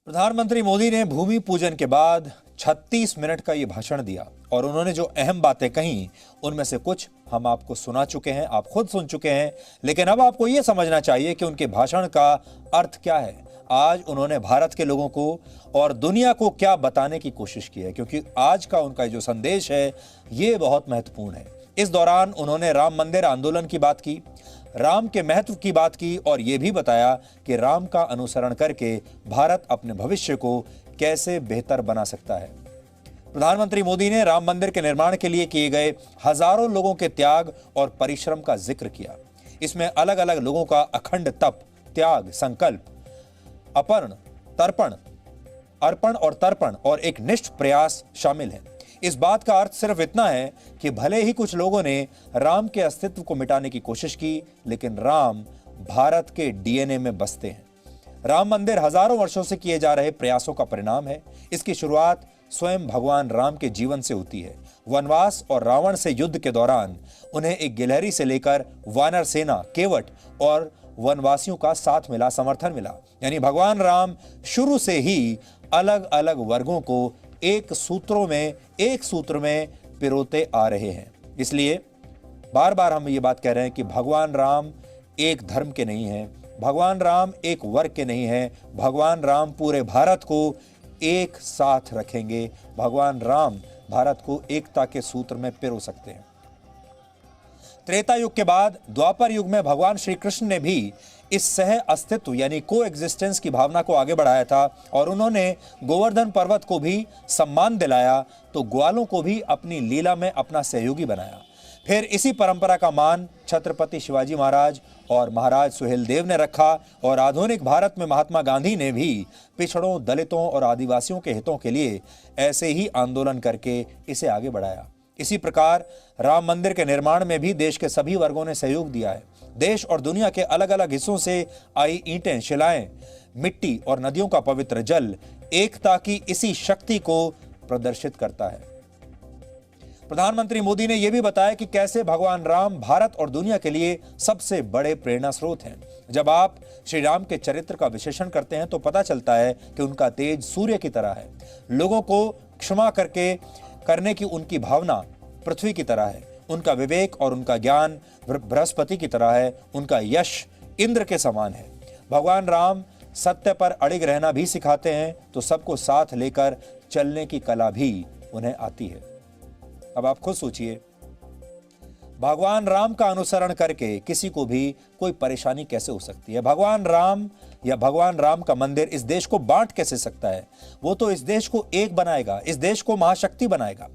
प्रधानमंत्री मोदी ने भूमि पूजन के बाद 36 मिनट का ये भाषण दिया और उन्होंने जो अहम बातें कही उनमें से कुछ हम आपको सुना चुके हैं, आप खुद सुन चुके हैं। लेकिन अब आपको ये समझना चाहिए कि उनके भाषण का अर्थ क्या है। आज उन्होंने भारत के लोगों को और दुनिया को क्या बताने की कोशिश की है, क्योंकि आज का उनका जो संदेश है ये बहुत महत्वपूर्ण है। इस दौरान उन्होंने राम मंदिर आंदोलन की बात की, राम के महत्व की बात की और यह भी बताया कि राम का अनुसरण करके भारत अपने भविष्य को कैसे बेहतर बना सकता है। प्रधानमंत्री मोदी ने राम मंदिर के निर्माण के लिए किए गए हजारों लोगों के त्याग और परिश्रम का जिक्र किया। इसमें अलग अलग लोगों का अखंड तप, त्याग, संकल्प, अर्पण और तर्पण और एक निष्ठ प्रयास शामिल है। इस बात का अर्थ सिर्फ इतना है कि भले ही कुछ लोगों ने राम के अस्तित्व को मिटाने की कोशिश की, लेकिन राम भारत के डीएनए में बसते हैं। राम मंदिर हजारों वर्षों से किए जा रहे प्रयासों का परिणाम है। इसकी शुरुआत स्वयं भगवान राम के जीवन से होती है। वनवास और रावण से युद्ध के दौरान उन्हें एक गिलहरी से लेकर वानर सेना, केवट और वनवासियों का साथ मिला, समर्थन मिला। यानी भगवान राम शुरू से ही अलग अलग वर्गों को एक सूत्र में पिरोते आ रहे हैं। इसलिए बार बार हम ये बात कह रहे हैं कि भगवान राम एक धर्म के नहीं हैं, भगवान राम एक वर्ग के नहीं हैं, भगवान राम पूरे भारत को एक साथ रखेंगे। भगवान राम भारत को एकता के सूत्र में पिरो सकते हैं। त्रेता युग के बाद द्वापर युग में भगवान श्री कृष्ण ने भी इस सह अस्तित्व यानी को एग्जिस्टेंस की भावना को आगे बढ़ाया था और उन्होंने गोवर्धन पर्वत को भी सम्मान दिलाया, तो ग्वालों को भी अपनी लीला में अपना सहयोगी बनाया। फिर इसी परंपरा का मान छत्रपति शिवाजी महाराज और महाराज सुहेलदेव ने रखा और आधुनिक भारत में महात्मा गांधी ने भी पिछड़ों, दलितों और आदिवासियों के हितों के लिए ऐसे ही आंदोलन करके इसे आगे बढ़ाया। इसी प्रकार राम मंदिर के निर्माण में भी देश के सभी वर्गों ने सहयोग दिया है। देश और दुनिया के अलग अलग हिस्सों से आई ईंटें, शिलाएं, मिट्टी और नदियों का पवित्र जल एकता की इसी शक्ति को प्रदर्शित करता है। प्रधानमंत्री मोदी ने यह भी बताया कि कैसे भगवान राम भारत और दुनिया के लिए सबसे बड़े प्रेरणा स्रोत हैं। जब आप श्री राम के चरित्र का विश्लेषण करते हैं तो पता चलता है कि उनका तेज सूर्य की तरह है, लोगों को क्षमा करने की उनकी भावना पृथ्वी की तरह है, उनका विवेक और उनका ज्ञान बृहस्पति की तरह है, उनका यश इंद्र के समान है। भगवान राम सत्य पर अड़िग रहना भी सिखाते हैं, तो सबको साथ लेकर चलने की कला भी उन्हें आती है। अब आप खुद सोचिए, भगवान राम का अनुसरण करके किसी को भी कोई परेशानी कैसे हो सकती है। भगवान राम या भगवान राम का मंदिर इस देश को बांट कैसे सकता है। वो तो इस देश को एक बनाएगा, इस देश को महाशक्ति बनाएगा।